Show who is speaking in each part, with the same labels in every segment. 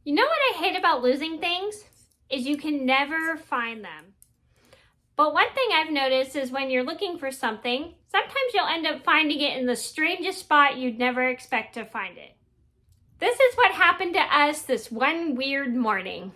Speaker 1: You know what I hate about losing things? Is you can never find them. But one thing I've noticed is when you're looking for something, sometimes you'll end up finding it in the strangest spot you'd never expect to find it. This is what happened to us this one weird morning.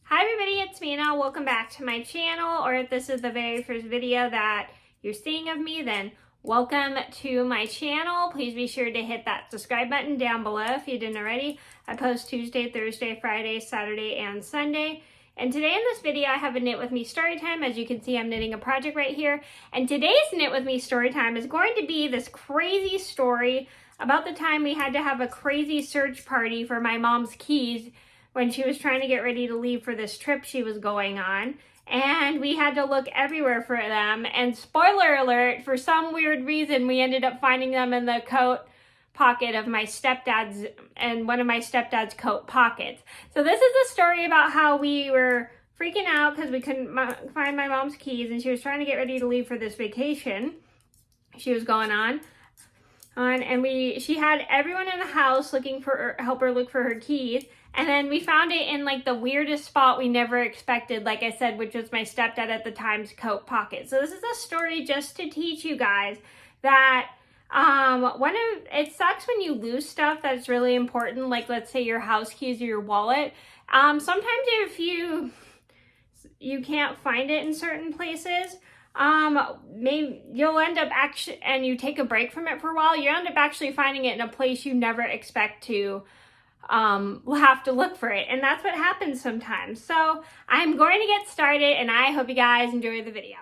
Speaker 1: Hi everybody, it's Mena. Welcome back to my channel, or if this is the very first video that you're seeing of me, then welcome to my channel. Please be sure to hit that subscribe button down below if you didn't already. I post Tuesday, Thursday, Friday, Saturday, and Sunday. And today in this video, I have a Knit With Me story time. As you can see, I'm knitting a project right here. And today's Knit With Me story time is going to be this crazy story about the time we had to have a crazy search party for my mom's keys when she was trying to get ready to leave for this trip she was going on. And we had to look everywhere for them. And spoiler alert, for some weird reason, we ended up finding them in the coat pocket of my stepdad's, and one of my stepdad's coat pockets. So this is a story about how we were freaking out because we couldn't find my mom's keys, and she was trying to get ready to leave for this vacation she was going on. And she had everyone in the house looking for her, help her look for her keys. And then we found it in like the weirdest spot we never expected, like I said, which was my stepdad at the time's coat pocket. So this is a story just to teach you guys that it sucks when you lose stuff that's really important, like let's say your house keys or your wallet. Sometimes if you can't find it in certain places, maybe you'll end up and you take a break from it for a while, you end up actually finding it in a place you never expect to have to look for it. And that's what happens sometimes. So I'm going to get started, and I hope you guys enjoy the video.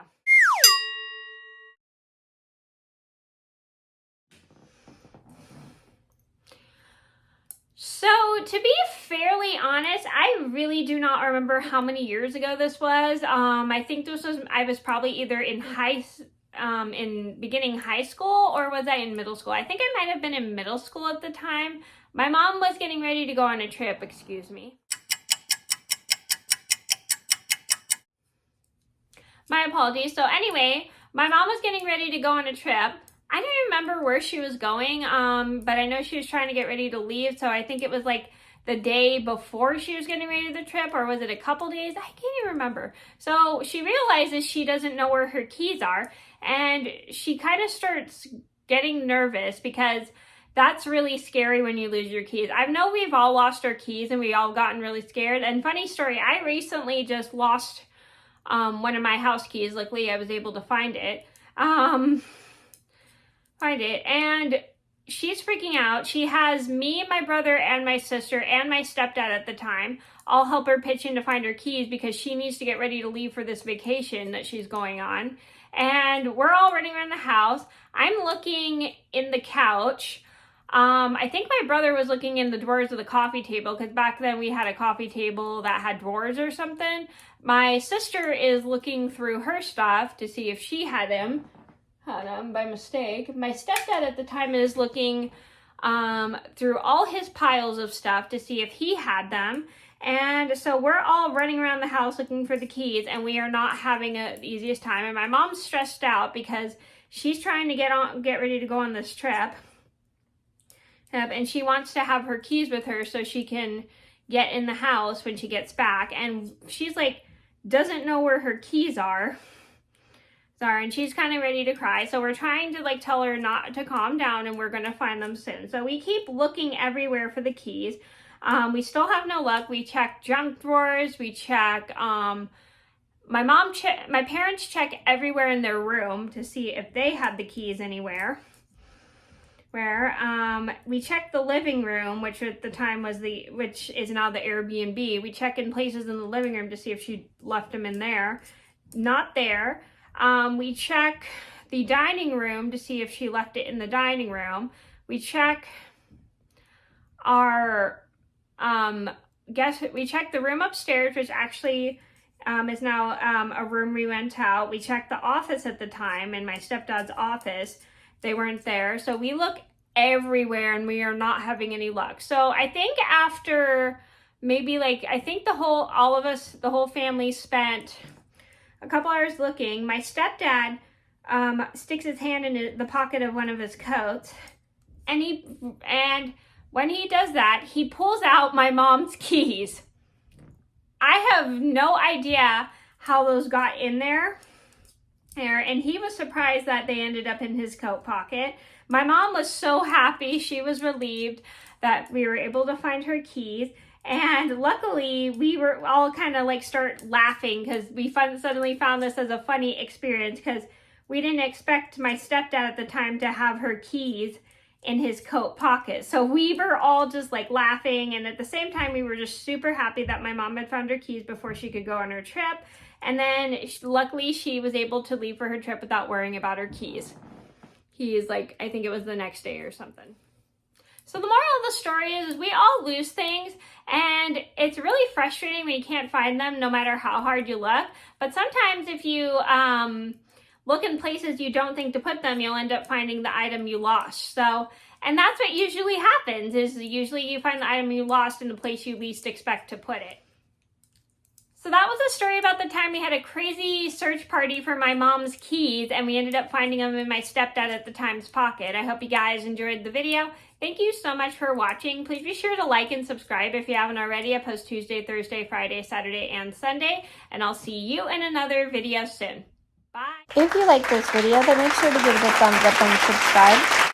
Speaker 1: So to be fairly honest, I really do not remember how many years ago this was. I think I was probably either in beginning high school, or was I in middle school? I think I might have been in middle school at the time. My mom was getting ready to go on a trip, excuse me. My apologies. So anyway, my mom was getting ready to go on a trip. I don't remember where she was going, but I know she was trying to get ready to leave. So I think it was like the day before she was getting ready to the trip, or was it a couple days? I can't even remember. So she realizes she doesn't know where her keys are, and she kind of starts getting nervous because that's really scary when you lose your keys. I know we've all lost our keys and we all gotten really scared. And funny story, I recently just lost one of my house keys. Luckily, I was able to find it. And she's freaking out. She has me, my brother, and my sister, and my stepdad at the time all help her pitch in to find her keys because she needs to get ready to leave for this vacation that she's going on. And we're all running around the house. I'm looking in the couch. I think my brother was looking in the drawers of the coffee table, because back then we had a coffee table that had drawers or something. My sister is looking through her stuff to see if she had them by mistake. My stepdad at the time is looking through all his piles of stuff to see if he had them. And so we're all running around the house looking for the keys, and we are not having the easiest time. And my mom's stressed out because she's trying to get ready to go on this trip. And she wants to have her keys with her so she can get in the house when she gets back. And she's like, doesn't know where her keys are. Sorry, and she's kind of ready to cry. So we're trying to like tell her not to calm down, and we're going to find them soon. So we keep looking everywhere for the keys. We still have no luck. We check junk drawers. We check, my parents check everywhere in their room to see if they had the keys anywhere. We checked the living room, which at the time was which is now the Airbnb. We check in places in the living room to see if she left them in there. Not there. We check the dining room to see if she left it in the dining room. We check we checked the room upstairs, which actually is now a room we rent out. We checked the office at the time, in my stepdad's office. They weren't there. So we look everywhere and we are not having any luck. So I think after maybe the whole family spent a couple hours looking. My stepdad sticks his hand in the pocket of one of his coats, and when he does that, he pulls out my mom's keys. I have no idea how those got in there, and he was surprised that they ended up in his coat pocket. My mom was so happy. She was relieved that we were able to find her keys. And luckily, we were all kind of like start laughing because we suddenly found this as a funny experience, because we didn't expect my stepdad at the time to have her keys in his coat pocket. So we were all just like laughing, and at the same time we were just super happy that my mom had found her keys before she could go on her trip. And then luckily she was able to leave for her trip without worrying about her keys. He's like, I think it was the next day or something. So the moral of the story is we all lose things, and it's really frustrating when you can't find them no matter how hard you look. But sometimes if you look in places you don't think to put them, you'll end up finding the item you lost. So, and that's what usually happens, is usually you find the item you lost in the place you least expect to put it. So that was a story about the time we had a crazy search party for my mom's keys, and we ended up finding them in my stepdad at the time's pocket. I hope you guys enjoyed the video. Thank you so much for watching. Please be sure to like and subscribe if you haven't already. I post Tuesday, Thursday, Friday, Saturday, and Sunday, and I'll see you in another video soon. Bye.
Speaker 2: If you like this video, then make sure to give it a thumbs up and subscribe.